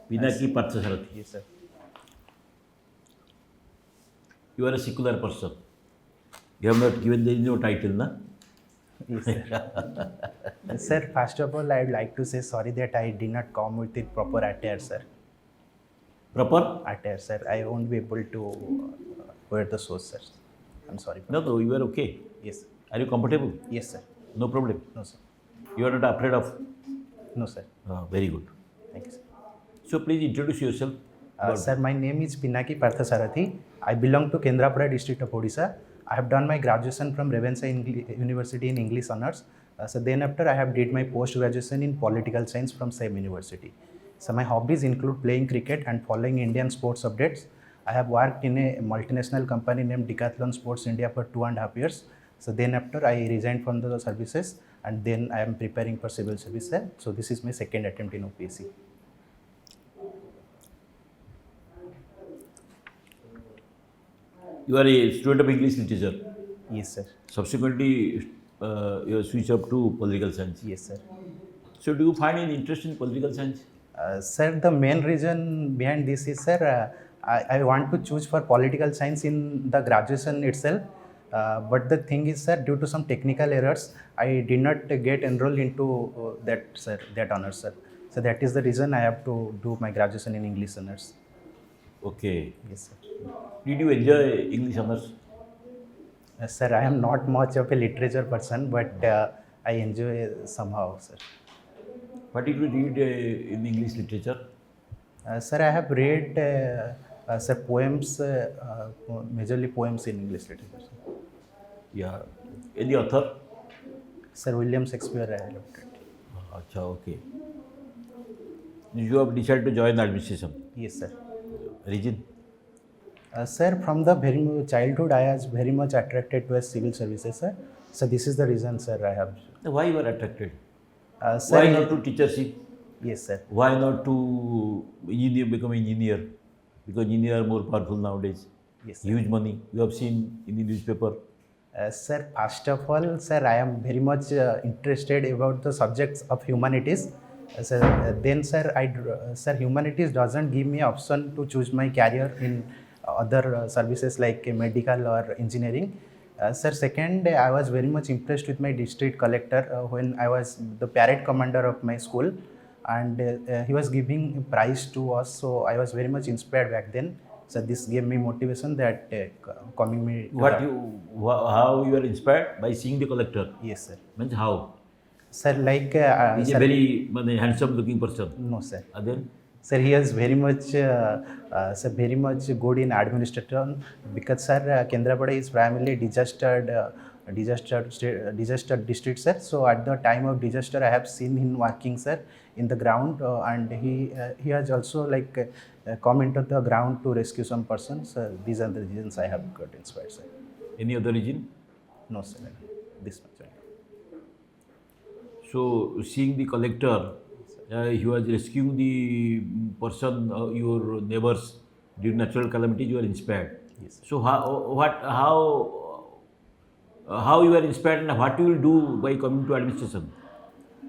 Pinaki Parth Sarathi. Yes, sir. You are a secular person. You have not given any no title, na? Yes, sir. Sir, first of all, I would like to say sorry that I did not come with the proper attire, sir. Proper? Attire, sir. I won't be able to wear the shoes, sir. I'm sorry. No, you are okay. Yes. Are you comfortable? Yes, sir. No problem. No, sir. You are not afraid of? No, sir. Very good. Thank you, sir. So please introduce yourself. Sir, my name is Pinaki Parth Sarathi. I belong to Kendrapada district of Odisha. I have done my graduation from Revensa University in English Honours. So then after I have did my post-graduation in political science from same university. So my hobbies include playing cricket and following Indian sports updates. I have worked in a multinational company named Decathlon Sports India for 2.5 years. So then after I resigned from the services and then I am preparing for civil service. So this is my second attempt in OPSC. You are a student of English literature. Yes, sir. Subsequently, you switch up to political science. Yes, sir. So do you find any interest in political science? Sir, the main reason behind this is, sir, I want to choose for political science in the graduation itself. But the thing is, sir, due to some technical errors, I did not get enrolled into that honors, sir. So that is the reason I have to do my graduation in English honors. Okay. Yes, sir. Did you enjoy English honors? Sir, I am not much of a literature person, but I enjoy somehow, sir. What did you read in English literature? Sir, I have read sir, poems, majorly poems in English literature. Sir. Yeah. Any author? Sir, William Shakespeare I looked at. Acha, okay. You have decided to join the administration. Yes, sir. Reason? Sir, from the very childhood, I was very much attracted to civil services, sir. So this is the reason, sir, I have. Why you are attracted? Sir, Why not to teachership? Yes, sir. Why not to engineer, become engineer? Because engineers are more powerful nowadays. Yes, sir. Huge money. You have seen in the newspaper. Sir, first of all, sir, I am very much interested about the subjects of humanities. Then, sir, humanities doesn't give me option to choose my career in other services like medical or engineering. Sir, second, I was very much impressed with my district collector when I was the parade commander of my school, and he was giving prize to us. So I was very much inspired back then. So this gave me motivation that coming me. How you are inspired? By seeing the collector? Yes, sir. Means how? Sir, like he's a very handsome looking person. No, sir. Then? Sir, he is very much good in administration because, sir, Kendrapada is primarily disaster district, sir. So at the time of disaster, I have seen him working, sir, in the ground, and he has also come into the ground to rescue some persons. These are the reasons I have got inspired, sir. Any other reason? No, sir. This much. So seeing the collector, he was rescuing the person, your neighbors during natural calamities. You are inspired. Yes. So how you are inspired and what you will do by coming to administration?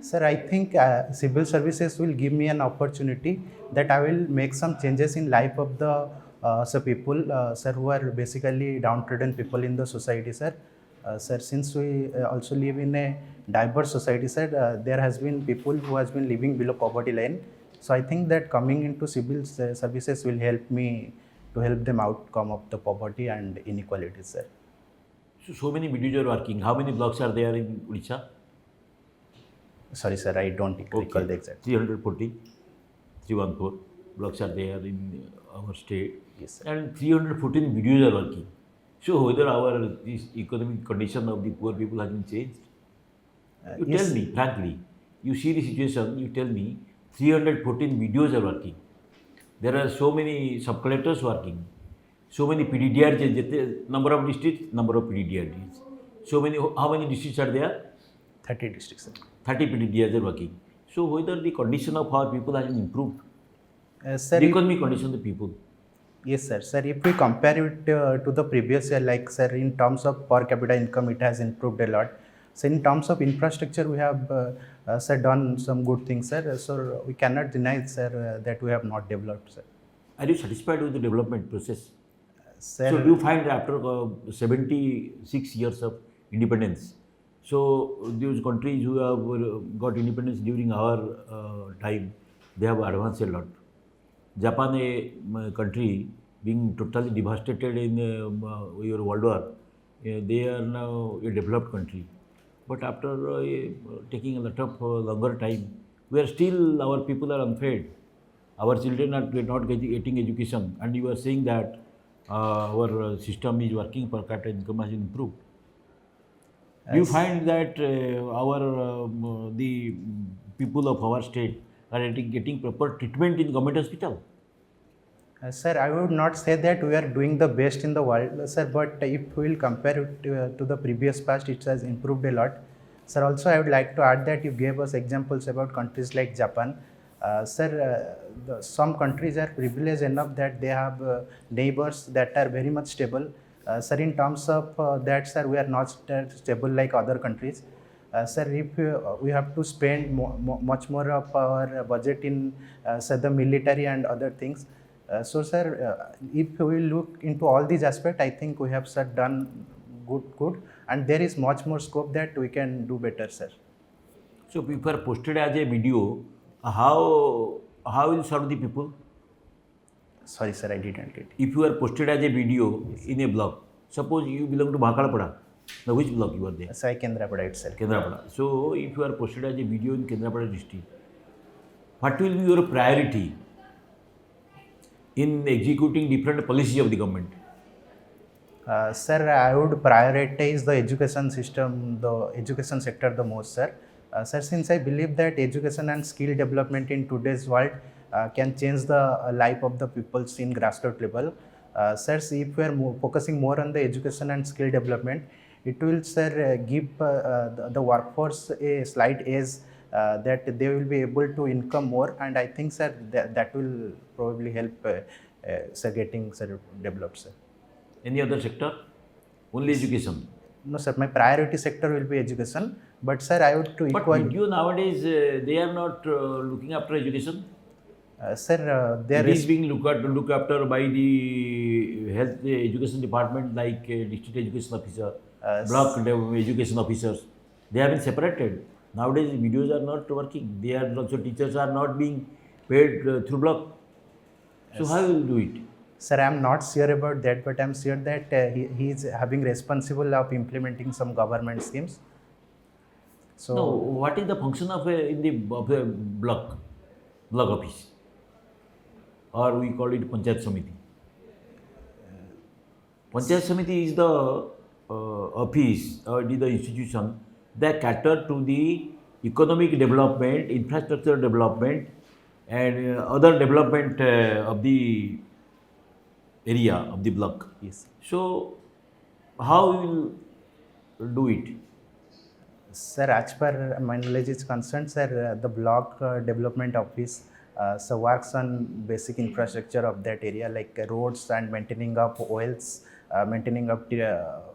Sir, I think civil services will give me an opportunity that I will make some changes in life of the people, sir, who are basically downtrodden people in the society, sir. Sir, since we also live in a diverse society, sir, there has been people who has been living below poverty line. So I think that coming into civil services will help me to help them outcome of the poverty and inequality, sir. So many videos are working. How many blocks are there in Odisha? Sorry, sir, I don't recall the exact. 340, 314 blocks are there in our state. Yes, sir. And 314 videos are working. So whether this economic condition of the poor people has been changed? You yes. Tell me, frankly. You see the situation, you tell me, 314 videos are working. There are so many sub-collectors working. So many PDDRs, number of districts, number of PDDRs. So many, how many districts are there? 30 districts, sir. 30 PDDRs are working. So whether the condition of our people has been improved? Sir, the economic condition of the people? Yes, sir. Sir, if we compare it to the previous year, like, sir, in terms of per capita income, it has improved a lot. So in terms of infrastructure, we have sir, done some good things, sir. So we cannot deny, sir, that we have not developed, sir. Are you satisfied with the development process? Sir, So do you find after 76 years of independence, so those countries who have got independence during our time, they have advanced a lot. Japan, a country being totally devastated in your World War, they are now a developed country. But after taking a lot of longer time, we are still, our people are unfed. Our children are not getting education, and you are saying that our system is working, per capita income has improved. Do you find that the people of our state are getting proper treatment in government hospital? sir, I would not say that we are doing the best in the world, sir, but if we will compare it to the previous past, it has improved a lot. Sir, also I would like to add that you gave us examples about countries like Japan. Sir, some countries are privileged enough that they have neighbors that are very much stable. Sir, in terms of that, sir, we are not stable like other countries. Sir, if we have to spend much more of our budget in say the military and other things. So, sir, if we look into all these aspects, I think we have, sir, done good, and there is much more scope that we can do better, sir. So if you are posted as a video, how will serve the people? Sorry, sir, I didn't get it. If you are posted as a video in a blog, suppose you belong to Bhakalpada, now which blog you are there? Sai Kendrapada itself. Kendrapada. So if you are posted as a video in Kendrapada district, what will be your priority in executing different policies of the government? Sir, I would prioritize the education system, the education sector the most, sir. Sir, since I believe that education and skill development in today's world can change the life of the peoples in grassroots level. Sir, if we are focusing more on the education and skill development, it will, sir, give the workforce a slight edge that they will be able to income more, and I think, sir, that will probably help sir, getting, sir, developed, sir. Any other sector? Only education? No, sir, my priority sector will be education, but, sir, I would to But equal. video nowadays, they are not looking after education. Sir, there It is is. being looked after by the health education department, like district education officer, block education officers. They have been separated. Nowadays, videos are not working. They are also, teachers are not being paid through block. So how will you do it? Sir, I am not sure about that, but I am sure that he is having responsible of implementing some government schemes. So, No, what is the function of a block office, or we call it Panchayat Samiti? Panchayat Samiti is the office, or it is the institution that cater to the economic development, infrastructure development, and other development of the area of the block. yes. So, how will do it? Sir, as per my knowledge is concerned, sir, the block development office so works on basic infrastructure of that area, like roads and maintaining of wells, maintaining of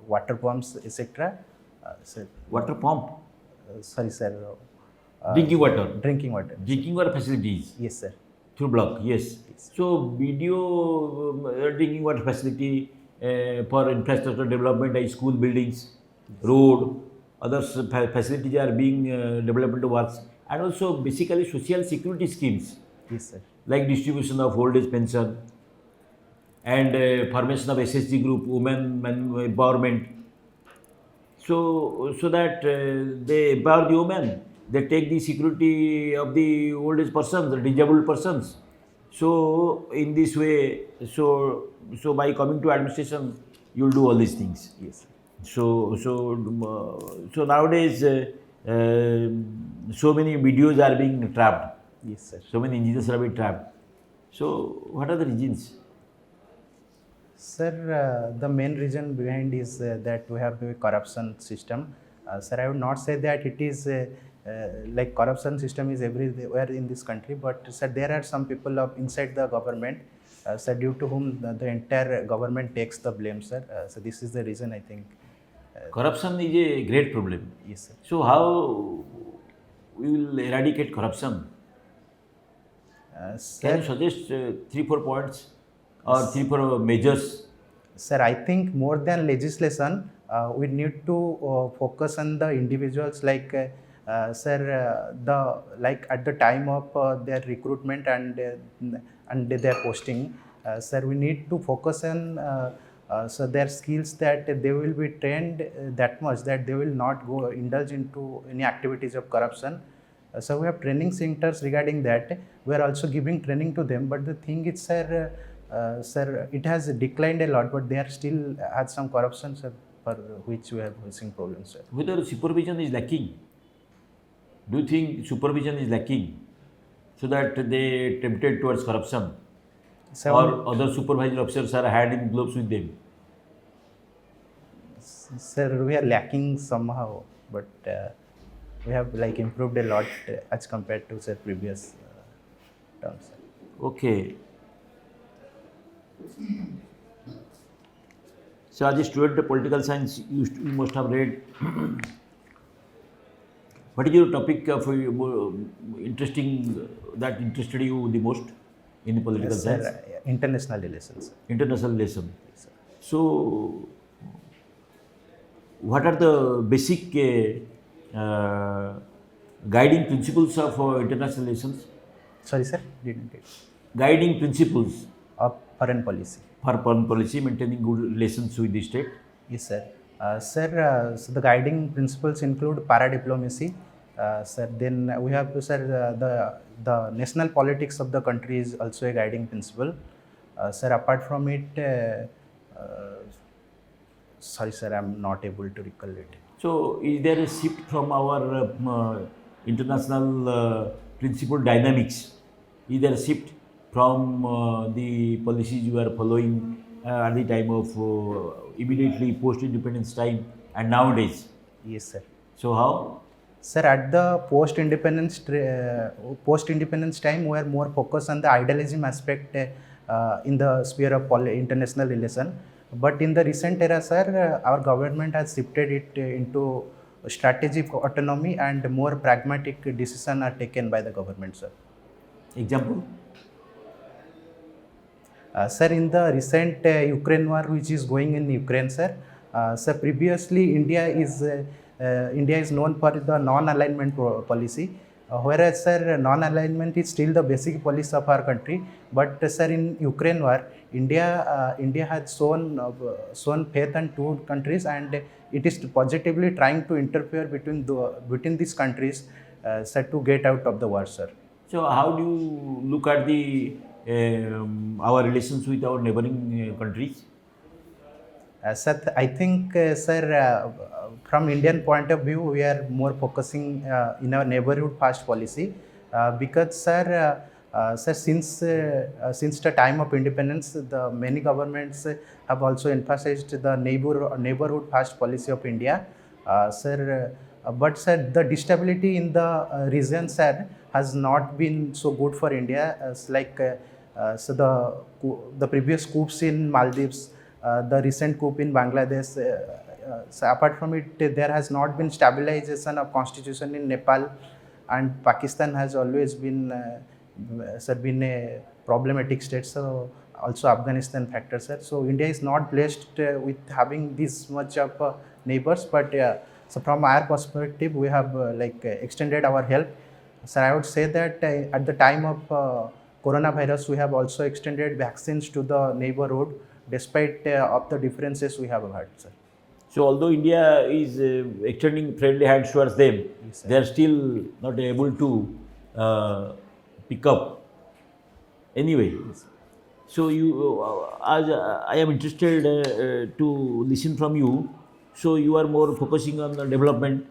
water pumps, etc. Sir, Water pump, sorry, sir. drinking water. Drinking water. Drinking water facilities Yes, sir. through block, yes. So, video drinking water facility for infrastructure development like school buildings, road, other facilities are being developed into works, and also basically social security schemes Yes, sir. like distribution of old age pension and formation of SSG group, women empowerment. So that they empower the women, they take the security of the old age persons, the disabled persons. So in this way, so by coming to administration, you will do all these things. Yes. So nowadays, so many videos are being trapped. Yes, sir. So many engineers are being trapped. So what are the reasons? Sir, the main reason behind is that we have a corruption system. Sir, I would not say that it is like corruption system is everywhere in this country, but, sir, there are some people inside the government, sir, due to whom the entire government takes the blame, sir. So this is the reason, I think. Corruption is a great problem. Yes, sir. So how we will eradicate corruption? Can you Sir, suggest 3-4 points or 3-4 measures? sir, I think more than legislation, we need to focus on the individuals sir, the like at the time of their recruitment and their posting, sir, we need to focus on so their skills, that they will be trained that much that they will not go indulge into any activities of corruption. So we have training centers regarding that. We are also giving training to them. But the thing is, sir, it has declined a lot, but there still had some corruption, sir, for which we are facing problems, sir. Whether supervision is lacking? Do you think supervision is lacking so that they tempted towards corruption? So, Or other supervisory officers are hand in gloves with them? sir, we are lacking somehow, but we have improved a lot as compared to, sir, previous terms, sir. Okay. So as a student of political science, you must have read. What is your topic of interesting that interested you the most in the political Yes, science? sir, international relations, sir. International relation. Yes, sir. So, what are the basic guiding principles of international relations? Sorry, sir, didn't get Guiding principles of foreign policy. for foreign policy, maintaining good relations with the state. Yes, sir. Sir, so the guiding principles include para-diplomacy. Sir, then we have, sir, the national politics of the country is also a guiding principle. Sir, apart from it, sorry, sir, I'm not able to recall it. So, is there a shift from our international principle dynamics? Is there a shift from the policies you are following at the time of immediately post-independence time and nowadays? Yes, sir. So, how? Sir, at the post-independence time, we are more focused on the idealism aspect in the sphere of international relation. But in the recent era, sir, our government has shifted it into strategic autonomy, and more pragmatic decisions are taken by the government, sir. Example? Sir, in the recent Ukraine war, which is going in Ukraine, sir, sir, previously India is known for the non-alignment policy, whereas, sir, non-alignment is still the basic policy of our country. But, sir, in Ukraine war, India has shown faith in two countries, and it is positively trying to interfere between these countries, sir, to get out of the war, sir. So, how do you look at the our relations with our neighboring countries? Sir, I think, sir, from Indian point of view, we are more focusing in our neighborhood first policy, because, sir, since the time of independence, the many governments have also emphasized the neighborhood first policy of India, sir. But, sir, the instability in the region, sir, has not been so good for India. So the previous coups in Maldives, the recent coup in Bangladesh. So apart from it, there has not been stabilization of constitution in Nepal, and Pakistan has always been a problematic state. So also Afghanistan factor, sir. So India is not blessed with having this much of neighbors. But so from our perspective, we have extended our help. Sir, I would say that at the time of coronavirus, we have also extended vaccines to the neighborhood, despite of the differences we have had, sir. So, although India is extending friendly hands towards them, Yes, they are still not able to pick up. Anyway, so as I am interested to listen from you. So, you are more focusing on the development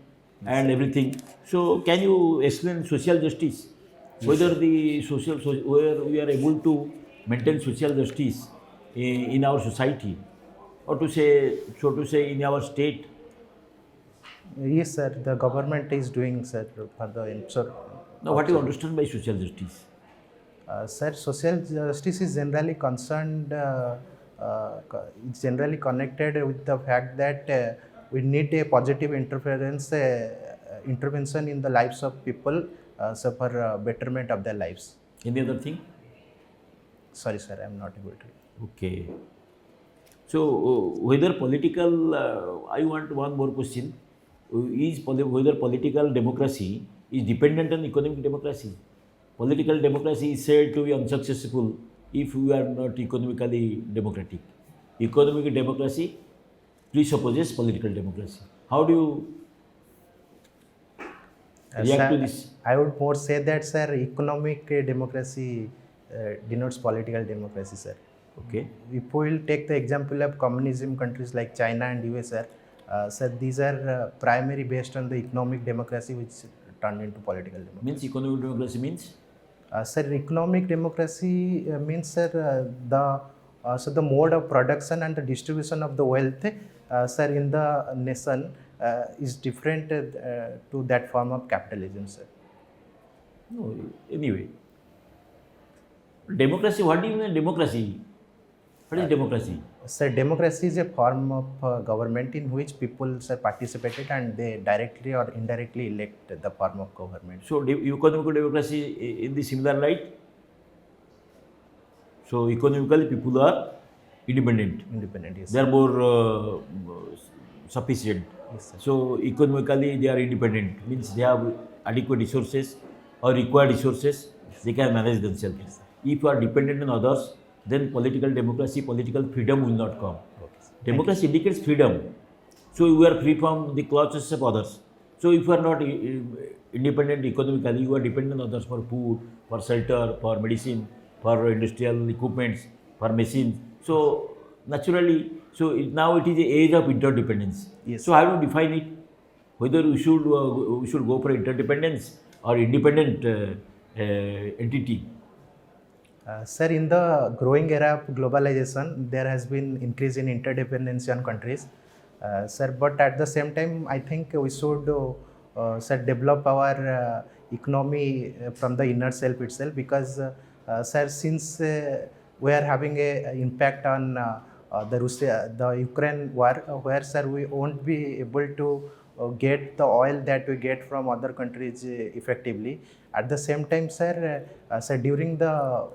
and everything. So, can you explain social justice? Whether where we are able to maintain social justice in our society, or to say in our state? Yes, sir. The government is doing, sir, for the sir. Now, what do you understand by social justice? Sir, social justice is generally concerned. It's generally connected with the fact that we need a positive intervention in the lives of people, so for betterment of their lives. Any other thing? Sorry, sir, I am not able to. Okay. So, whether political, I want one more question. Whether political democracy is dependent on economic democracy? Political democracy is said to be unsuccessful if we are not economically democratic. Economic democracy presupposes political democracy. How do you react to this? I would more say that, sir, economic democracy denotes political democracy, sir. Okay. If we will take the example of communism countries like China and US, sir, these are primarily based on the economic democracy which turned into political democracy. Means economic democracy means? Sir, economic democracy means, sir, the mode of production and the distribution of the wealth, sir, in the nation is different to that form of capitalism, sir. No, anyway. Democracy, what do you mean democracy? What is democracy? Sir, democracy is a form of government in which people, sir, participated and they directly or indirectly elect the form of government. So, economic democracy in the similar light? So, economically people are independent. Independent, yes. They are more sufficient. Yes, sir. So, economically they are independent, means they have adequate resources or required resources, they can manage themselves. Yes, if you are dependent on others, then political democracy, political freedom will not come. Okay, sir. Democracy indicates freedom. So you are free from the clutches of others. So if you are not independent economically, you are dependent on others for food, for shelter, for medicine, for industrial equipments, for machines. So naturally, now it is the age of interdependence. Yes. So how do you define it? Whether we should go for interdependence or independent entity. Sir, in the growing era of globalization, there has been increase in interdependency on countries. Sir, but at the same time, I think we should sir, develop our economy from the inner self itself, because sir, since we are having a impact on the Ukraine war, where, sir, we won't be able to get the oil that we get from other countries effectively. At the same time, sir, during the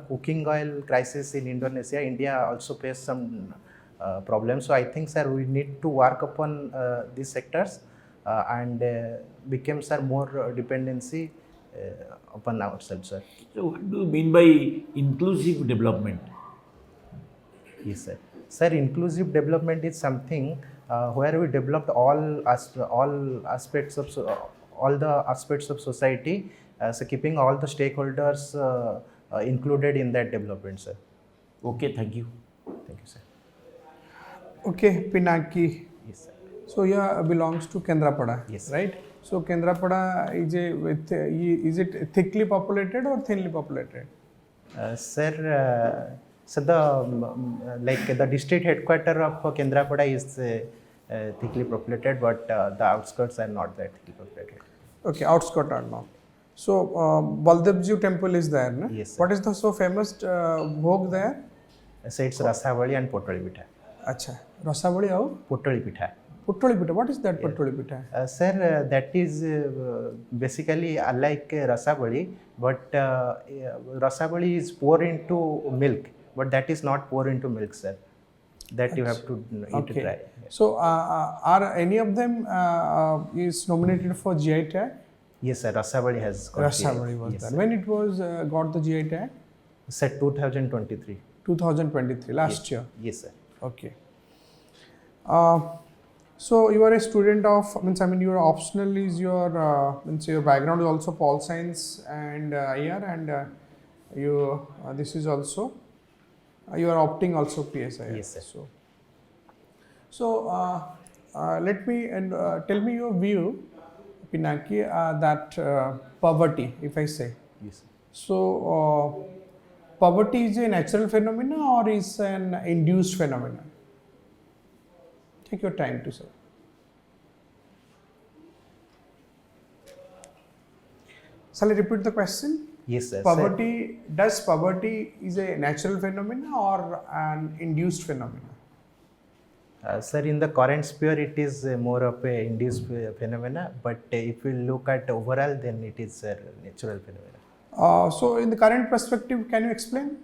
cooking oil crisis in Indonesia, India also faced some problems. So I think, sir, we need to work upon these sectors and become, sir, more dependency upon ourselves, sir. So what do you mean by inclusive development? Yes, sir. Sir, inclusive development is something where we developed all the aspects of society, so keeping all the stakeholders included in that development, sir. Okay, thank you. Thank you, sir. Okay, Pinaki. Yes, sir. So here belongs to Kendrapada, Yes. right? So Kendrapada is it thickly populated or thinly populated? Sir, so the district headquarters of Kendrapada is thickly populated, but the outskirts are not that thickly populated. Okay, outskirts are not. So Baldevji temple is there, no? Yes, sir. What is the so famous bhog there? So it's Rasavali and Potoli Pitha. Acha, Rasavali how? Potoli Pitha. Potoli Pitha. What is that Potoli Pitha? Sir, that is basically unlike Rasavali, but Rasavali is poured into milk, but that is not poured into milk, sir. That you have to eat it dry. So are any of them is nominated for GI tag? Yes, sir. Rasavali has got Rasavali was yes, there. sir. When it was got the GI tag? Sir, 2023. 2023, last year. Yes, sir. Okay. So you are a student of, your optional is your, your background is also Pol Science and IR, and you, this is also, you are opting also PSI. Yes, sir. So let me, tell me your view, Pinaki, that poverty, if I say. Yes, sir. So poverty is a natural phenomenon or is an induced phenomenon? Take your time to say. Shall I repeat the question? Yes, sir. Does poverty is a natural phenomenon or an induced phenomenon? Sir, in the current sphere, it is more of a induced phenomena, but if we look at overall, then it is a natural phenomena. So in the current perspective, can you explain?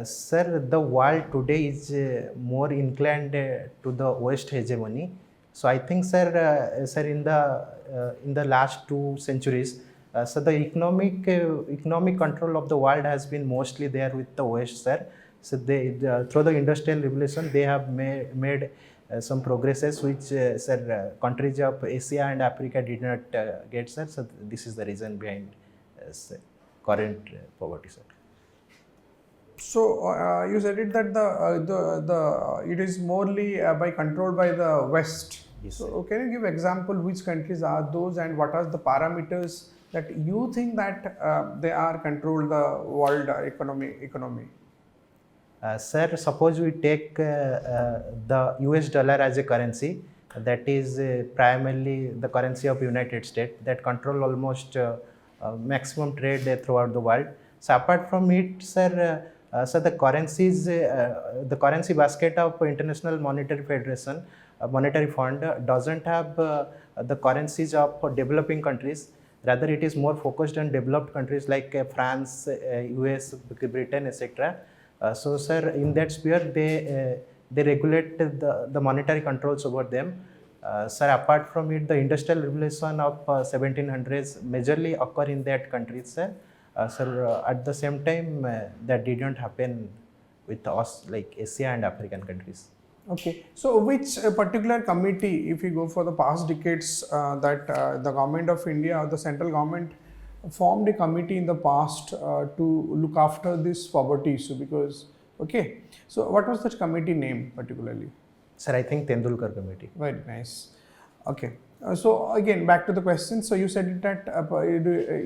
Sir, the world today is more inclined to the West hegemony. So I think, sir, in the last 2 centuries, so the economic control of the world has been mostly there with the West, sir. So through the industrial revolution, they have made some progresses which, countries of Asia and Africa did not get, sir. So this is the reason behind current poverty, sir. So you said it that it is morely by controlled by the West. Yes, so can you give example which countries are those and what are the parameters that you think that they are control the world economy? Sir, suppose we take the US dollar as a currency, that is primarily the currency of United States that control almost maximum trade throughout the world. So apart from it, sir, so the currency basket of International Monetary Federation, Monetary Fund doesn't have the currencies of developing countries. Rather, it is more focused on developed countries like France, US, Britain, etc. So, sir, in that sphere, they regulate the monetary controls over them. Sir, apart from it, the industrial revolution of 1700s majorly occur in that countries, sir. Sir, at the same time, that did not happen with us like Asia and African countries. Okay, so which particular committee, if you go for the past decades, that the government of India or the central government formed a committee in the past to look after this poverty issue? Because, okay, so what was that committee name particularly? Sir, I think Tendulkar committee. Very nice. Okay. So again, back to the question. So you said that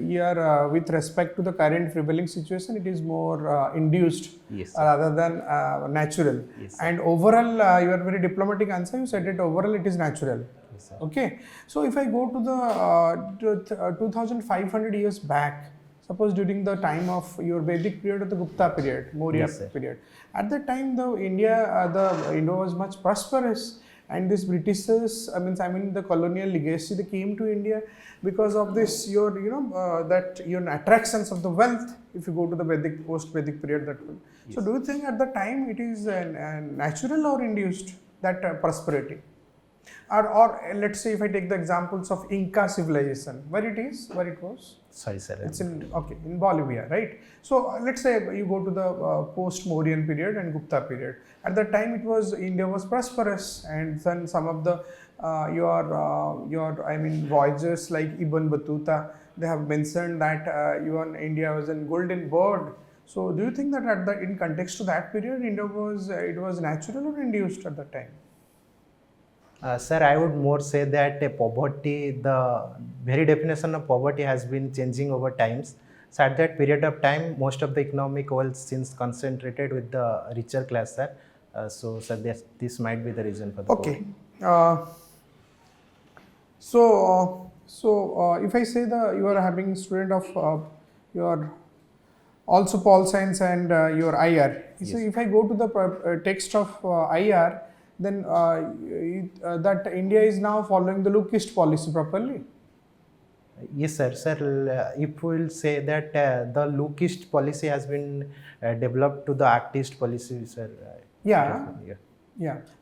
here, with respect to the current prevailing situation, it is more induced, yes, rather than natural. Yes, and overall, your very diplomatic answer, you said that overall it is natural. Yes, okay. So if I go to the 2500 years back, suppose during the time of your Vedic period or the Gupta period, Maurya yes, period, at that time the India was much prosperous. And these Britishers, I mean the colonial legacy, they came to India because of this your attractions of the wealth. If you go to the Vedic post-Vedic period, that one. Yes. So do you think at the time it is natural or induced, that prosperity? Or let's say if I take the examples of Inca civilization, where it was? Sorry, sir. It's in Bolivia, right? So let's say you go to the post-Mauryan period and Gupta period. At that time, India was prosperous, and then some of the voyagers like Ibn Battuta, they have mentioned that India was a golden bird. So do you think that in context to that period, India was natural or induced at that time? Sir, I would more say that poverty, the very definition of poverty has been changing over times. So at that period of time, most of the economic wealth since concentrated with the richer class, sir. So sir, this might be the reason for the okay. So if I say you are having student of your also Pol Science and your IR. Yes. So if I go to the text of IR, then that India is now following the lookist policy properly. Yes, sir. Sir, if we will say that the lookist policy has been developed to the ACT East policy, sir. Yeah.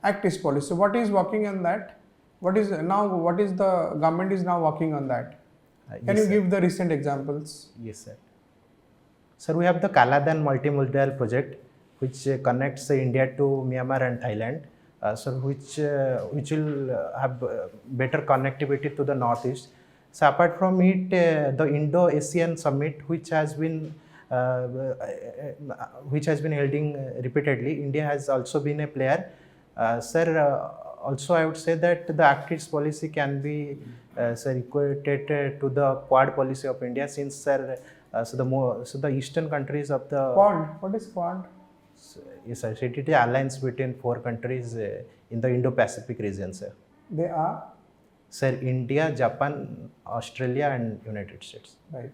ACT East policy. So what is working on that? What is the government is now working on that? Can you give the recent examples? Yes, sir. Sir, we have the Kaladan multimodal project, which connects India to Myanmar and Thailand. Which will have better connectivity to the northeast. So apart from it, the Indo-Asian Summit, which has been holding repeatedly, India has also been a player. Also I would say that the ACT East policy can be equated to the Quad policy of India, since the eastern countries of the Quad. What is Quad? Yes, sir. It is an alliance between 4 countries in the Indo-Pacific region, sir. They are? Sir, India, Japan, Australia and United States. Right.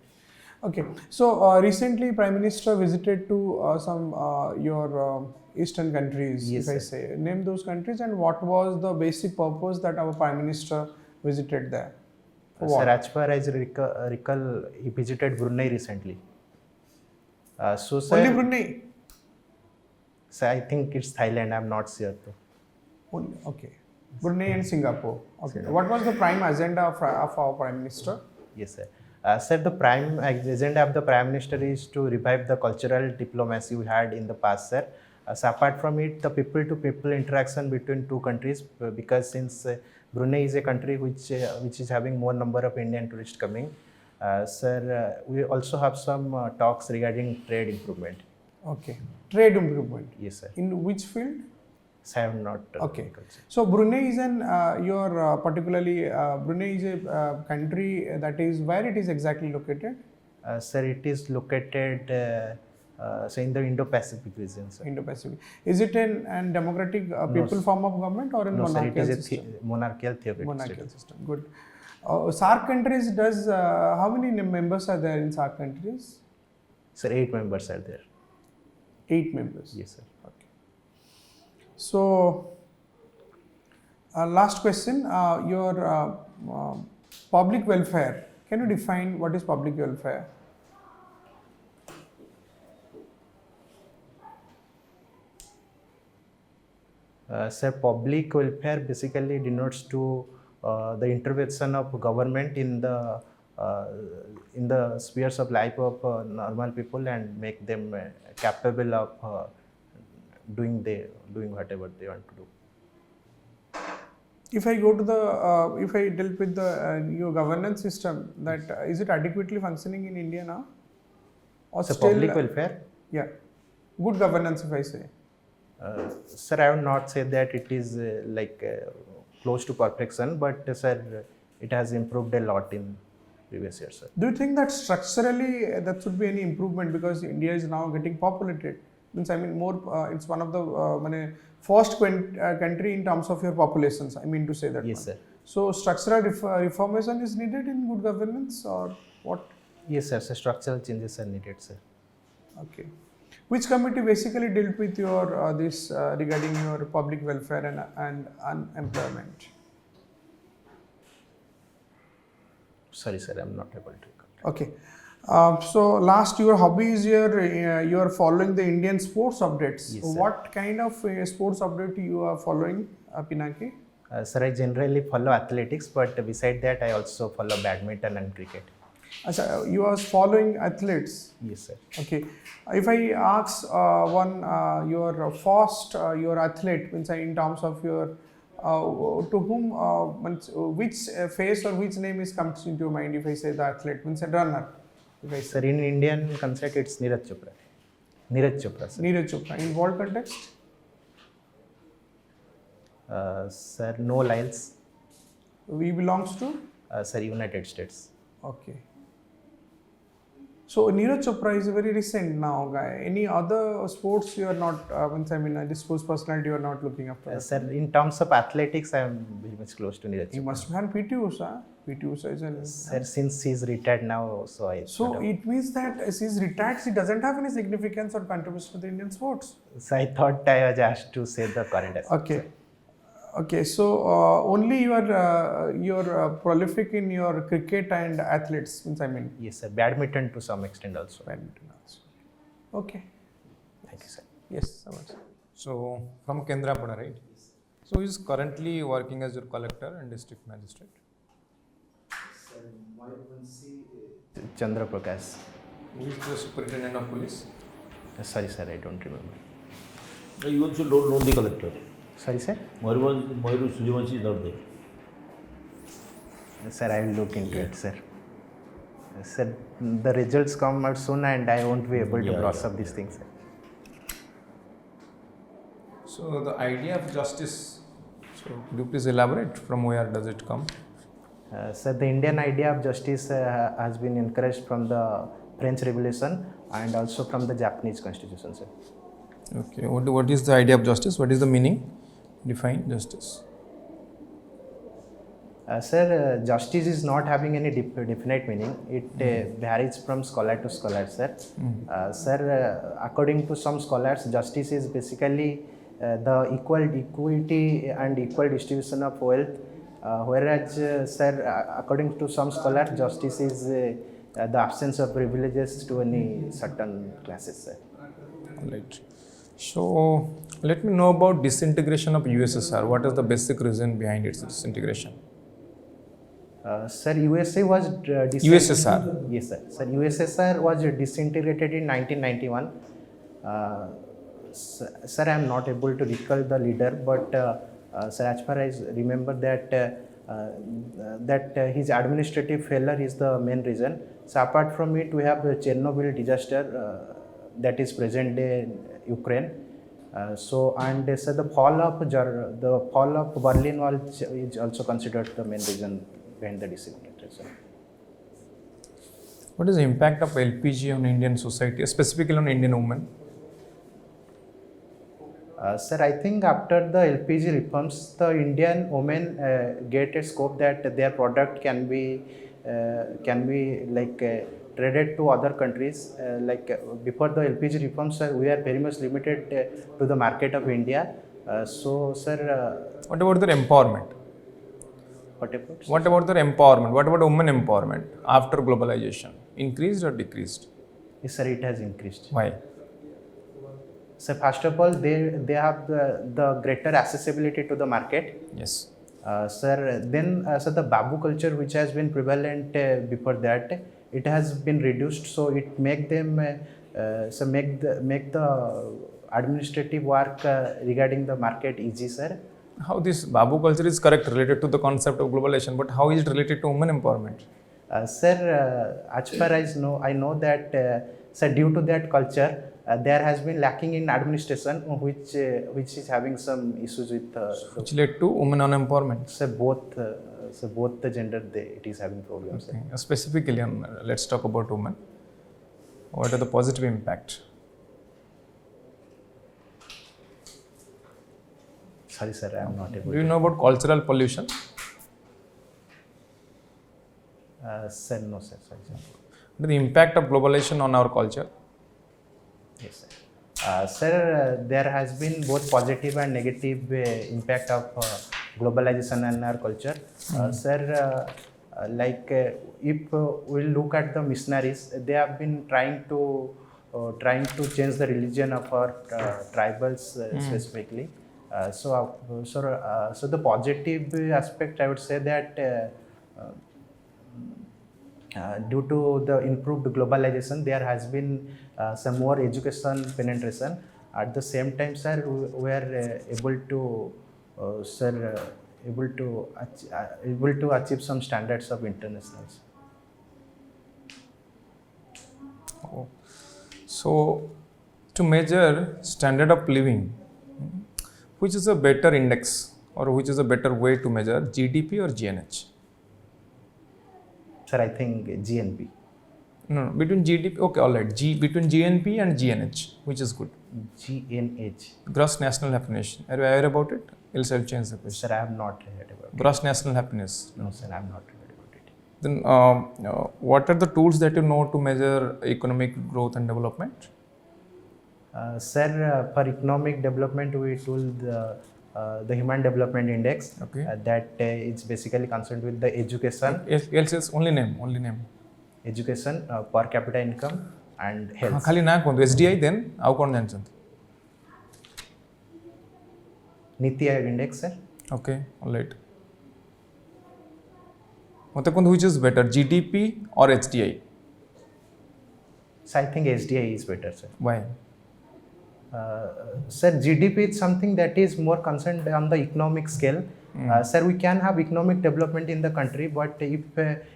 Okay. So recently, Prime Minister visited to some your eastern countries. Yes, if I sir. say, name those countries, and what was the basic purpose that our Prime Minister visited there? For Sir, what? as far as recall, he visited Brunei recently. So, sir, Only Brunei. sir, I think it's Thailand. I'm not sure though. Only, okay. Brunei and Singapore. Okay. What was the prime agenda of our Prime Minister? Yes, sir. Sir, the prime agenda of the Prime Minister is to revive the cultural diplomacy we had in the past, sir. So apart from it, the people-to-people interaction between two countries, because since Brunei is a country which is having more number of Indian tourists coming, sir, we also have some talks regarding trade improvement. Okay. Trade improvement. Yes, sir. In which field? So I am not. Okay. So Brunei is an particularly Brunei is a country that is where it is exactly located. Sir, it is located so in the Indo-Pacific region, sir. Indo-Pacific. Is it an democratic people form of government or a No, sir, it monarchical is a system? monarchical theocratic Monarchical state. system. Good. SAARC countries does how many members are there in SAARC countries? Sir, 8 members are there. 8 members. Yes, sir. Okay. So, last question. Your public welfare. Can you define what is public welfare? Sir, public welfare basically denotes to the intervention of government in the spheres of life of normal people and make them capable of doing whatever they want to do. If I go to the, if I deal with the your governance system, that is it adequately functioning in India now? Or So still, public welfare, yeah, good governance if I say. sir, I would not say that it is close to perfection, but sir, it has improved a lot in previous years, sir. Do you think that structurally that should be any improvement because India is now getting populated? Means I mean more, it's one of the first country in terms of your populations. I mean to say that. Yes, one. sir. So structural reformation is needed in good governance or what? Yes, sir. So structural changes are needed, sir. Okay. Which committee basically dealt with your this regarding your public welfare and unemployment? Sorry, sir, I'm not able to. Okay. So last, your hobby is you are following the Indian sports updates. Yes, sir. What kind of sports update you are following, Pinaki? Sir, I generally follow athletics, but beside that, I also follow badminton and cricket. Achha, you are following athletes. Yes, sir. Okay. If I ask your first your athlete, means in terms of your to whom which face or which name comes into your mind if I say the athlete, means a runner. If I say Sir, in Indian concept, it's Neeraj Chopra. Neeraj Chopra, sir. Neeraj Chopra. In world context? Sir, no Lyles. We belongs to? Sir, United States. Okay. So Neeraj Chopra is a very recent now guy. Any other sports you are not, this sports personality you are not looking after? Sir, in terms of athletics, I am very much close to Neeraj He Chopra. must have PT Usha. PT Usha is a... Sir, since he's retired now, so I... So it means that as he's retired, he doesn't have any significance or contribution to the Indian sports. So I thought I was asked to say the current aspect. Okay. Sir. Okay, so only you are prolific in your cricket and athletes, means Yes, sir. Badminton to some extent also. badminton also. Okay. Thank you, sir. Yes, Samaj. So from Kendrapada, right? So he is currently working as your collector and district magistrate. Sir, Chandra Prakash. Who is the superintendent of police? Sorry, sir, I don't remember. You also don't know the collector. Sorry, sir. Mayuru Suryavanshi is not there. Sir, I will look into it, sir. Sir, the results come out soon and I won't be able to gloss up these things, sir. So the idea of justice, so could you please elaborate from where does it come? Sir, the Indian idea of justice has been encouraged from the French Revolution and also from the Japanese Constitution, sir. Okay, what is the idea of justice? What is the meaning? Define justice. Sir, justice is not having any definite meaning. It varies from scholar to scholar, sir. Sir, according to some scholars, justice is basically the equity and equal distribution of wealth. Whereas, sir, according to some scholars, justice is the absence of privileges to any certain classes, sir. Right. So let me know about disintegration of USSR. What is the basic reason behind its disintegration? Sir, USA was USSR. Yes, sir. Sir, USSR was disintegrated in 1991. Sir, I am not able to recall the leader, but sir, as far as I remember that his administrative failure is the main reason. So apart from it, we have the Chernobyl disaster that is present in Ukraine. And sir, the fall of Berlin Wall is also considered the main reason behind the disintegration. What is the impact of LPG on Indian society, specifically on Indian women? Sir, I think after the LPG reforms, the Indian women get a scope that their product can be traded to other countries. Before the LPG reforms, sir, we are very much limited to the market of India. Sir, What about their empowerment? What about their empowerment? What about women empowerment after globalization? Increased or decreased? Yes, sir, it has increased. Why? So first of all, they have the greater accessibility to the market. Yes. Sir, then so the Babu culture, which has been prevalent before that, it has been reduced. So it make them make the administrative work regarding the market easy, sir. How this Babu culture is correct related to the concept of globalization, but how is it related to women empowerment? Sir, as far as I know that sir, due to that culture, there has been lacking in administration, which is having some issues with. Which led to women empowerment. Sir, both the gender, it is having problems. Okay. Specifically, let's talk about women. What are the positive impact? Sorry, sir, I am not able. Do you know about cultural pollution? Sir, no, sir. Sorry, sir. What is the impact of globalization on our culture? Yes, sir. Sir, there has been both positive and negative impact of globalization on our culture. Sir, if we look at the missionaries, they have been trying to change the religion of our tribals specifically. So the positive aspect, I would say that due to the improved globalization, there has been some more education penetration. At the same time, sir, we are able to achieve some standards of internationals. Oh. So, to measure standard of living, which is a better index or which is a better way to measure, GDP or GNH? Sir, I think GNP. No, between GDP, okay, all right. Between GNP and GNH, which is good? GNH. Gross National Happiness. Are you aware about it? Else I'll change the question. Sir, I have not heard about it. Gross National Happiness. No, sir, I have not heard about it. Then, what are the tools that you know to measure economic growth and development? Sir, for economic development, we told the Human Development Index. Okay. That is basically concerned with the education. Yes, only name. Education, per capita income, and health. खाली ना कौन SDI then आउ कौन जानते? Niti Aayog Index, sir. Okay, all right. मतलब which is better, GDP or HDI? So I think SDI is better, sir. Why? Sir, GDP is something that is more concerned on the economic scale. Sir, we can have economic development in the country, but if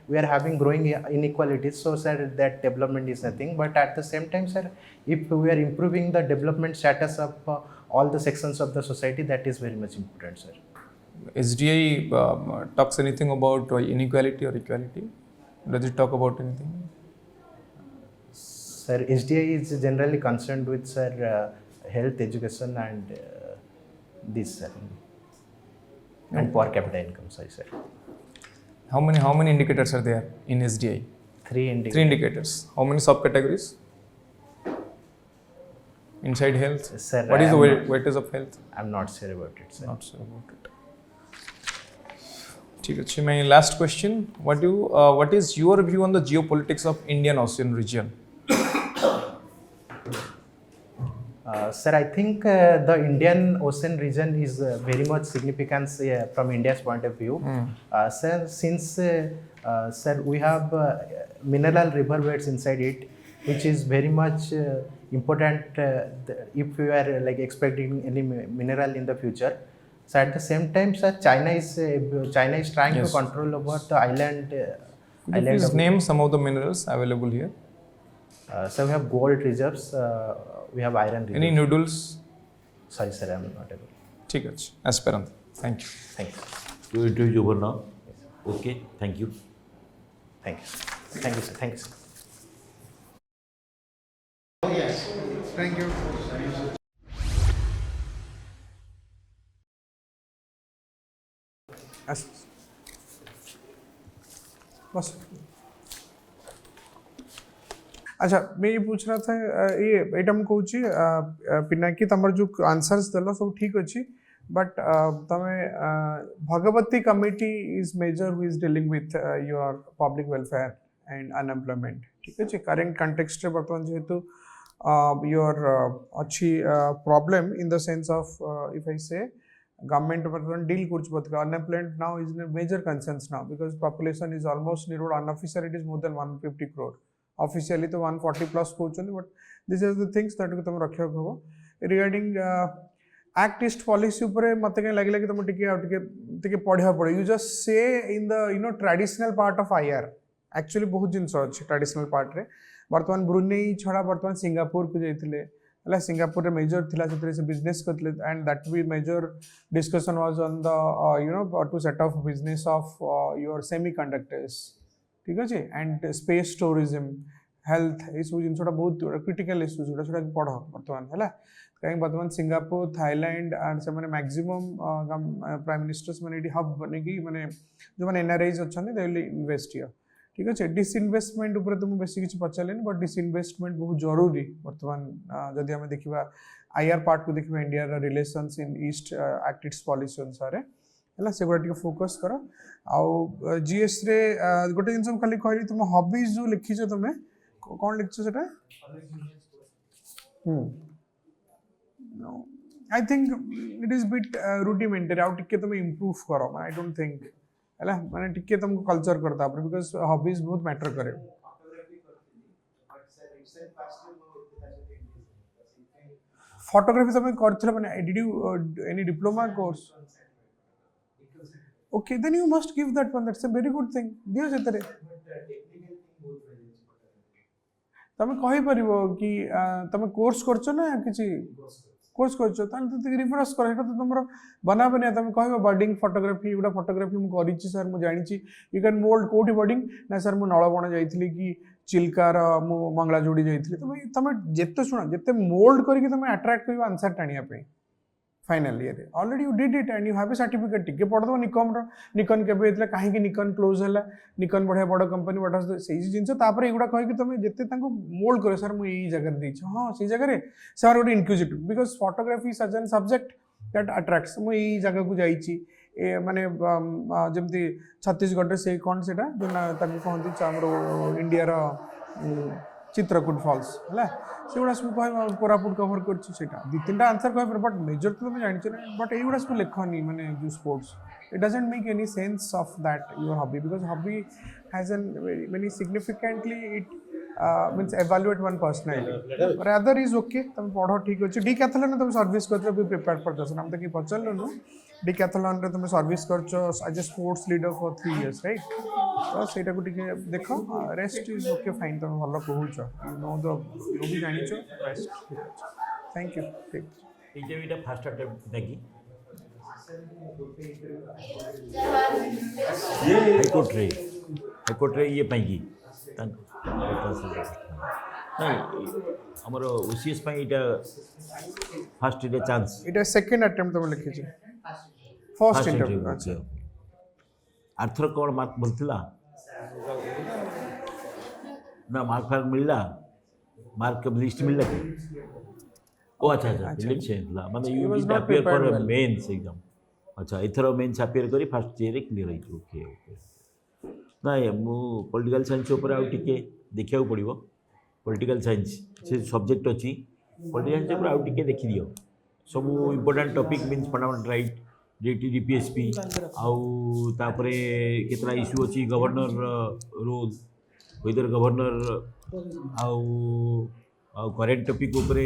we are having growing inequalities, so sir, that development is nothing. But at the same time, sir, if we are improving the development status of all the sections of the society, that is very much important, sir. SDI talks anything about inequality or equality? Does it talk about anything? Sir, SDI is generally concerned with, sir, health, education, and this, sir. And per capita income, sorry, sir. How many indicators are there in SDI? 3 indicators. 3 indicators. How many subcategories? Inside health. Sir, What is the I am weightage of health? I'm not sure about it, sir. Not sure about it. ठीक है. My last question. What is your view on the geopolitics of Indian Ocean region? Sir, I think the Indian Ocean region is very much significant from India's point of view. Sir, since sir, we have mineral riverbeds inside it, which is very much important if we are like expecting any mineral in the future. So at the same time, sir, China is trying to control over the island. Could you please name some of the minerals available here? So we have gold reserves. We have iron reserves. Any noodles? Sorry, sir, I am not able. ठीक है. Aspirant. Thank you. Thank you. Your interview is over now. Okay, thank you. Thank you. Thank you, sir. Thank you, sir. Thank you. बस अच्छा मैं ये पूछ रहा था ये एटा हम कहूँ पिनाकी तमर जो आंसर्स देल सब ठीक अच्छी बट तमें Bhagwati committee is major who is dealing with your public welfare and unemployment ठीक अच्छे करेंट कंटेक्स्ट बर्तमान जेहेतु योर अच्छी problem in the sense of if I say government deal kurchbotka unemployment now is a major concerns now because population is almost near unofficially it is more than 150 crore officially to 140 plus kohchandi but these are the things that tum rakhiya hobo regarding act east policy upare mate kai lagila ki tum tike padhiya pade you just say in the traditional part of IR actually bahut jinso achi traditional part re bartaman Brunei chhada bartaman Singapore ku jaithile है Singapore major थिला से business करते and that भी major discussion was on the two set of business of your semiconductors ठीक अच्छे and space tourism health ये सब जिनसा बहुत क्रिटिकल इश्यूज गुड़ा छोटा पढ़ बर्तमान है कहीं बर्तमान सिंगापुर थाईलैंड एंड से मैंने मैक्सिमम प्राइम मिनिस्टर्स मैंने हब बने कि मैंने जो मैंने NRIs अच्छा दे विल इन्वेस्ट हियर ठीक अच्छे डिसइनवेस्टमेंट उपर तो बेसी किसी पचारे बट डिसइनवेस्टमेंट बहुत जरूरी बर्तमान जदि आम देखा IR पार्ट को देखा India relations in east act it's policy अनुसार है से गुड़ा फोकस कर आउ GS रे गोटे जिन खाली कहली तुम हॉबीज जो लिखीच तुम कौन लिखछ सेटा I think it is bit rudimentary आउ टिके तुम इंप्रूव करो आई डोंट थिंक है मैंने टिके तुमको कल्चर करता बिकॉज हॉबीज बहुत मैटर करे फोटोग्राफी तुम कर मैंने did you any diploma course okay then you must give that one that's a very good thing दियो जेतरे तुम कहि परिबो कि तुम कोर्स करछो ना किछि कोर्स करछो तान तो रिफरेंस कर हेटा तो तुमरो बना बने तुम कहबो बर्डिंग फोटोग्राफी एगुडा फोटोग्राफी मु करिछि सर मु जानिछि यू कैन मोल्ड कोठी बर्डिंग ना सर मु नळबण जाइथिली कि चिल्कार मु मंगला जोड़ी जाइथिली तुम जेते सुना जेते मोल्ड करके तुम अट्रैक्ट करियो आंसर टानिया पे final year already you did it and you have A certificate टिके पढ़दो निकन केबे हेतला काहे कि निकन क्लोज हला निकन बढ़िया बड़ कंपनी व्हाट वाज द सेही जिंस तापर एगुडा कहि कि तुम जेते तांको मोल्ड करो सर मु एई जगह दै छ हां सेही जगह रे सर गोटे inquisitive because photography is such an subject that attracts मु एई जगह को जाइछि ए माने जेमति छत्तीसगढ़ रे से कोन सेटा जो ताको कहंती हमरो इंडिया रो चित्रकूट फॉल्स है से गुड़ा सब कह कोरापुट कवर कर दु तीन आंसर कह बट मेजर तो तुम जान बट युवा सब लिखनी माने जो sports it doesn't make any sense of that your hobby because hobby has an very significantly it means एवैल्यूएट one personality rather is okay तुम पढ़ो ठीक अच्छे डिकैथलॉन तुम सर्विस कर प्रिपेयर फॉर दस आम तो कि पचारू डिकैथलॉन रे तुम सर्विस कर as a sports leader for 3 years right तो सेटा को टिके देख रेस्ट इज ओके फाइन तुम भल कहूच यू नो द जो भी जानिछ रेस्ट ठीक अछि थैंक यू ठीक इंटरव्यूटा फास्ट अटेम्प्ट देखी हाईकोर्ट रे ये पाई हमर OCS पाई इटा फर्स्ट इटा चांस इटा सेकंड अटेम्प्ट तुम लिखि छी फर्स्ट इंटरव्यू अच्छा आर्थर कौन मार्क बोलता ना मार्क फार्क मिलला मार्क लिस्ट मिलला कि ओ अच्छा अच्छा प्रीलिम्स है माने He you was did not appear for prepared well. Mains exam अच्छा एथर मेंस अपियर करी फर्स्ट ईयर क्लियर है ओके ओके ना मु पॉलिटिकल साइंस ऊपर आउ टिके देखिया पड़िबो पॉलिटिकल साइंस से सब्जेक्ट अछि पॉलिटिकल साइंस ऊपर आउ टिके देखि दियो सब important topic means fundamental right जेटी डीपीएसपी आउ तापरे केतरा इश्यू अछि गवर्नर रोल वेदर गवर्नर आउ करेंट टॉपिक ऊपर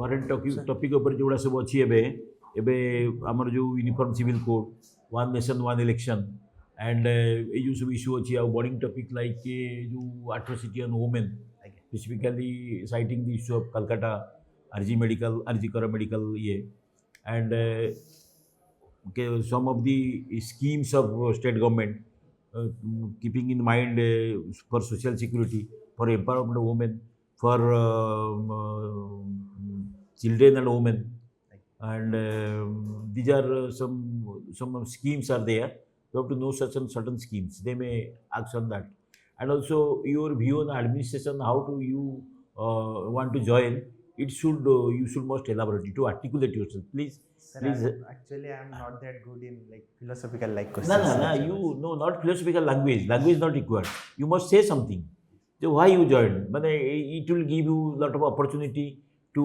करेंट टॉपिक ऊपर जोड़ा सब अच्छी एबे आमर जो uniform civil code one nation one election and ये जो सब इश्यू अच्छी आउ बॉर्डिंग टॉपिक लाइक जो atrocity on women specifically citing the issue of Calcutta RG Kar medical ये and some of the schemes of state government keeping in mind for social security, for empowerment of women, for children and women, and these are some schemes are there. You have to know certain schemes. They may ask on that, and also your view on administration. How do you want to join? It should you should most elaborate to articulate yourself, please. Sir, Please. actually, I am not that good in like philosophical like No, questions. no, no. You no, not philosophical language. Language not required. You must say something. So why you joined? But it will give you a lot of opportunity to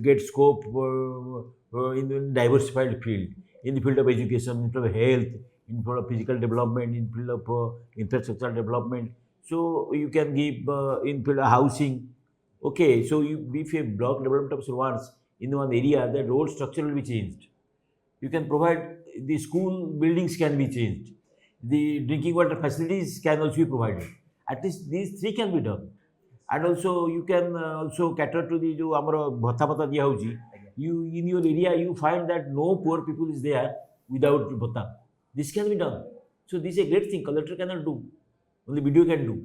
get scope in diversified field. In the field of education, in field of health, in field of physical development, in field of infrastructure development. So you can give in field of housing. Okay, so if a block development of wants in one area, the road structure will be changed. You can provide the school buildings can be changed. The drinking water facilities can also be provided. At least these three can be done. And also you can also cater to the jo amaro bhata bhata diya hoji. You in your area you find that no poor people is there without bhata. This can be done. So this is a great thing. Collector cannot do. Only video can do.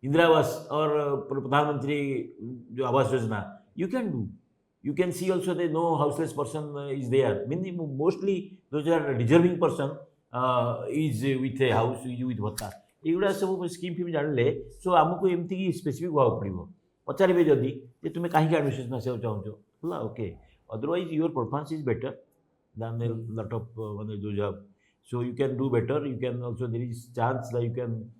Indira Awas or Pradhan Mantri jo Awas Yojana, you can do. You can see also that no houseless person is there. Mostly those are deserving person is with a house, is with bhata. एगुड़ा सब scheme फिम जानले सो आमको एमती की specific भाव पड़ो पचारे जदि जे तुम्हें कहीं एडमिशन आसा चाहो है okay otherwise your performance is better than a lot of those job. So you can do better. You can also, there is chance that you can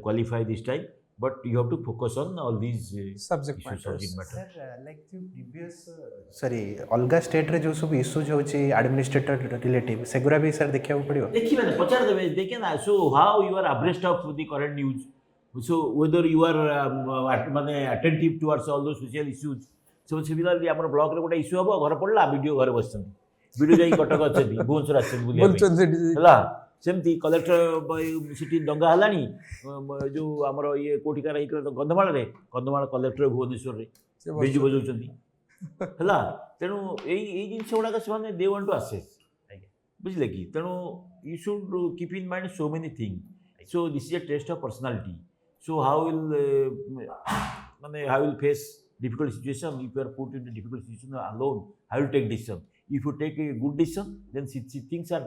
qualify this time, but you have to focus on all these subject issues, matters. Sir, like the previous sorry अलगा state रे जो सब issues होची administrator relative सेगुरा भी sir देखिया पड़ियो देखिए मैंने पचार देबे they can so how you are abreast of the current news, so whether you are माने attentive towards all those social issues. So similarly ଆମର ବ୍ଲକ୍ ରେ ଗୋଟେ ଇସ୍ୟୁ ହେବ ଘରେ ପଡ଼ିଲା ଭିଡ଼ିଓ ଘରେ ବସିଛନ୍ତି ଭିଡ଼ିଓ ଯାଇକି କଟକ ଅଛନ୍ତି ଭୁବନେଶ୍ୱର ଆସିଛନ୍ତି ବୁଲିବା ପାଇଁ ହେଲା ସେମିତି କଲେକ୍ଟର ସେଠି ଦଙ୍ଗା ହେଲାଣି ଯେଉଁ ଆମର ଇଏ କୋଉଠିକାର ହେଇଥିଲା କନ୍ଧମାଳରେ କନ୍ଧମାଳ କଲେକ୍ଟର ଭୁବନେଶ୍ୱରରେ ବିଜୁ ବଜାଉଛନ୍ତି ହେଲା ତେଣୁ ଏଇ ଜିନିଷ ଗୁଡ଼ାକ ସେମାନେ ଦେ ୱାଣ୍ଟ ଟୁ ଆସେସ୍ ବୁଝିଲେ କି ତେଣୁ you should keep in mind so many thing so this is a test of personality so how will face difficult situation. If you are put in a difficult situation alone, how you take decision? If you take a good decision, then things are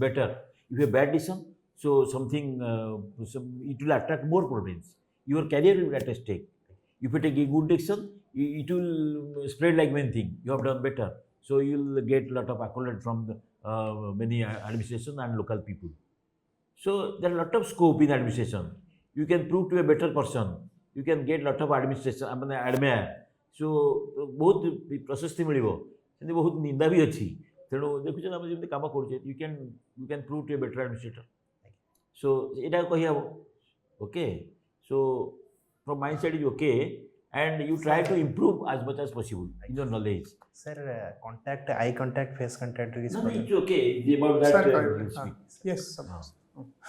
better. If you have bad decision, so something it will attract more problems. Your career will be at stake. If you take a good decision, it will spread like many things. You have done better, so you will get a lot of accolade from the, many administration and local people. So there are a lot of scope in administration. You can prove to a better person. You can get lot of administration माने admire, so बहुत प्रशस्ति मिलिबो सेंति बहुत निंदा भी अछि तेणु देखुछ हम जेमति काम करूछे you can prove to a better administrator, so एटा कहि हबो okay. So from my side is okay, and you try to improve as much as possible in your knowledge. Sir, contact, eye contact, face contact is It's okay about that. Yes,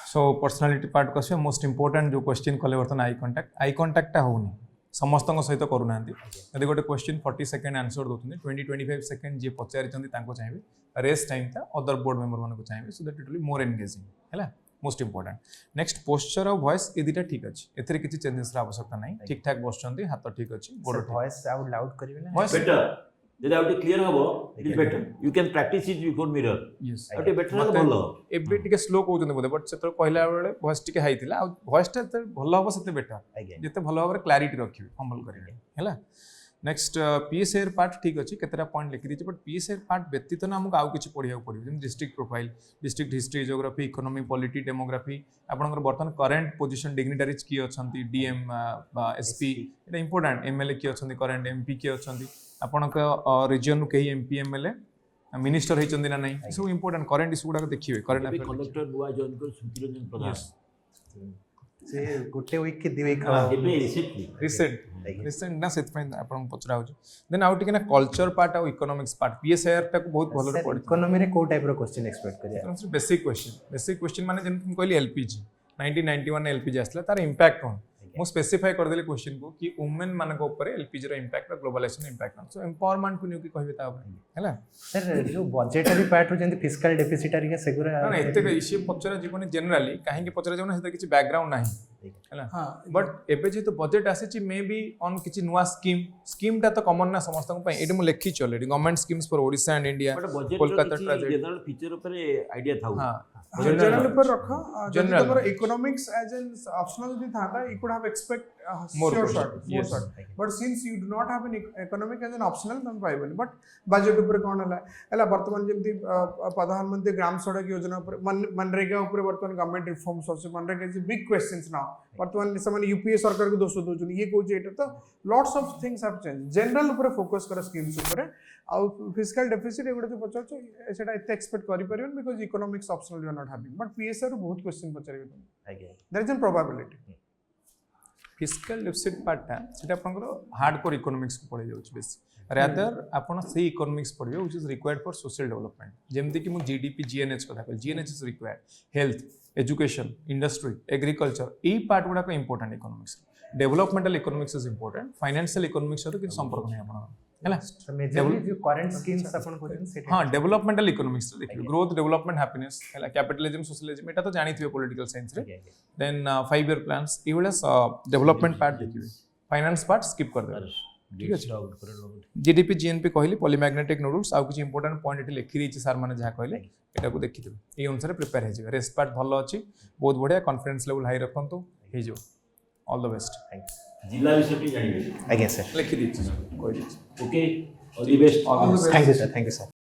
so personality part को आसे most important जो question कले बर्तन आई कंटाक्टा होनी समस्त सहित करूना यदि गोटे क्वेश्चन 40 सेकेंड आंसर दौरान 20-25 सेकेंड जी पचारि चाहिए रेस्ट टाइम था अदर बोर्ड मेंबर मान चाहिए so that it will more engaging है most important. Next posture of voice ये दुटा ठीक अच्छे एथरे किसी चेंजेस आवश्यकता नहीं ठीक ठाक बसुँच हाथ ठीक अच्छे वॉइस आउट लाउड करिवे ना better ଯଦି ଆଉ ଟିକେ କ୍ଲିୟର ହବ it is better you can practise it before mirror Yes. ଆଉ ଟିକେ ବେଟର ହେଲେ ଭଲ ଏବେ ଟିକେ ସ୍ଲୋ କହୁଛନ୍ତି ବୋଧେ ବଟ୍ ସେତେବେଳେ କହିଲା ବେଳେ ଭଏସ୍ ଟିକେ ହାଇ ଥିଲା ଆଉ ଭଏସ୍ଟା ଯେତେ ଭଲ ହବ ସେତେ ବେଟର ଆଜ୍ଞା ଯେତେ ଭଲ ଭାବରେ କ୍ଲାରିଟି ରଖିବେ ଫମ୍ବଲ୍ କରିବେ ହେଲା ନେକ୍ସଟ PSR ପାର୍ଟ ଠିକ୍ ଅଛି କେତେଟା ପଏଣ୍ଟ ଲେଖିଦେଇଛି ବଟ୍ PSR ପାର୍ଟ ବ୍ୟତୀତ ନା ଆମକୁ ଆଉ କିଛି ପଢ଼ିବାକୁ ପଡ଼ିବ ଯେମିତି district profile district history geography economy polity demography ଆପଣଙ୍କର ବର୍ତ୍ତମାନ କରେଣ୍ଟ ପୋଜିସନ୍ ଡିଗ୍ନିଟାରିଜ୍ କିଏ ଅଛନ୍ତି DM ବା SP ଏଇଟା ଇମ୍ପୋର୍ଟାଣ୍ଟ MLA କିଏ ଅଛନ୍ତି କରେଣ୍ଟ MP କିଏ ଅଛନ୍ତି ଆପଣଙ୍କ ରିଜିଅନ୍ରୁ କେହି MP MLA ମିନିଷ୍ଟର ହେଇଛନ୍ତି ନା ନାହିଁ ସବୁ ଇମ୍ପୋର୍ଟାଣ୍ଟ କରେଣ୍ଟ ଇସ୍ୟୁ ଗୁଡ଼ାକ ଦେଖିବେ କରେଣ୍ଟ ଏବେ କଲେକ୍ଟର ନୂଆ ଜଏନ୍ କରି ସୁଧୀର ରଞ୍ଜନ ପ୍ରଧାନ ସେ ଗୋଟେ ୱିକ୍ କି 2 ୱିକ୍ ଏବେ ରିସେଣ୍ଟଲି ରିସେଣ୍ଟ ନା ସେଥିପାଇଁ ଆପଣଙ୍କୁ ପଚରା ହେଉଛି ଦେନ୍ ଆଉ ଟିକେ ନା କଲଚର ପାର୍ଟ ଆଉ ଇକୋନୋମିକ୍ସ ପାର୍ଟ PSR ଟାକୁ ବହୁତ ଭଲରେ ପଢ଼ି ଇକୋନୋମିରେ କୋଉ ଟାଇପ୍ର କ୍ୱେଶ୍ଚିନ୍ ଏକ୍ସପେକ୍ଟ କରିବା ବେସିକ୍ କ୍ୱେଶ୍ଚିନ୍ ମାନେ ଯେମିତି ମୁଁ କହିଲି LPG 1991 LPG ଆସିଥିଲା ତାର ଇମ୍ପାକ୍ଟ କ'ଣ ମୁଁ ସ୍ପେସିଫାଏ କରିଦେଲି କ୍ୱେଶ୍ଚିନ୍କୁ କି ଓମେନ୍ ମାନଙ୍କ ଉପରେ LPGର ଇମ୍ପାକ୍ଟ ବା ଗ୍ଲୋବାଲାଇଜେସନ ଇମ୍ପାକ୍ଟ ସୋ ଏମ୍ପାୱରମେଣ୍ଟକୁ ନେଇକି କହିବେ ତା ଉପରେ ହେଲା ସାର୍ ଯୋଉ ବଜେଟରୀ ପାର୍ଟରୁ ଯେମିତି ଫିସ୍କାଲ ଡେଫିସିଟ୍ ଆରିକା ସେଗୁରା ନା ଏତେ ଇଏ ପଚରା ଯିବନି ଜେନେରାଲି କାହିଁକି ପଚରା ଯିବନି ସେଥିରେ କିଛି ବ୍ୟାକଗ୍ରାଉଣ୍ଡ ନାହିଁ ହେଲା ବଟ୍ ଏବେ ଯେହେତୁ ବଜେଟ୍ ଆସିଛି ମେ ବି ଅନ୍ କିଛି ନୂଆ ସ୍କିମ୍ଟା ତ କମନ୍ ନା ସମସ୍ତଙ୍କ ପାଇଁ ଏଇଠି ମୁଁ ଲେଖିଛି already government schemes for Odisha and India Kolkata tragedy general feature ଉପରେ ଆଇडिया ଥାଉ जनरल पर रखा जब तमर इकोनॉमिक्स एज एन ऑप्शनल यदि था you could have expect More more question. Yes. Short but since you do not have an economic as an optional तुम पाइबनी बट बजेट ऊपर कोन हला वर्तमान जेमती प्रधानमंत्री ग्राम सड़क योजना ऊपर मनरेगा ऊपर वर्तमान गवर्नमेंट रिफॉर्म्स होसे MNREGA is big questions now वर्तमान समान यूपीए सरकार को दोष दोचन ये कोच एटा तो lots of things have change general ऊपर फोकस कर स्कीम्स ऊपर आउ फिस्कल डेफिसिट एगुडा जो पचार सेटा एते एक्सपेक्ट करि परिबन because economics optional you are not having but PSR बहुत क्वेश्चन पचारिबे तुम there is an probability fiscal deficit पार्टटा सेटा आपनकर हार्डकोर इकोनॉमिक्स को पढ़े जाउछ बेसी रादर आपण से इकोनॉमिक्स पढ़िबे which is required for social development जेमति कि मु जीडीपी जीएनएच कथा कहल GNH is required health education industry agriculture ए पार्ट गुडा को important economics developmental economics is important financial economics सहित कि संपर्क नहीं आपण हैला मेजरली जो करंट स्कीम्स अपन कोजन सेटा हां डेवलपमेंटल इकोनॉमिक्स देखिए ग्रोथ डेवलपमेंट हैप्पीनेस हैला कैपिटलिज्म सोशलिज्म एटा तो जानिथिबे पॉलिटिकल साइंस रे देन 5 ईयर प्लान्स एवला डेवलपमेंट पार्ट देखिए फाइनेंस पार्ट स्किप कर दे ठीक है जीडीपी जीएनपी कहली पॉलीमैग्नेटिक नोडल्स आउ कुछ इंपोर्टेंट पॉइंट एटी लिखि दैछि सर माने जहा कहले एटा को देखिथिबे ए अनुसार प्रिपेयर हे जिवे रेस्ट पार्ट भलो अछि बहुत बढ़िया कॉन्फिडेंस लेवल हाई रखंतु हे जो ऑल द बेस्ट जिला विषय पे जानिबे आज्ञा सर लिखि दैछि कोइ दैछि okay all the best thank you sir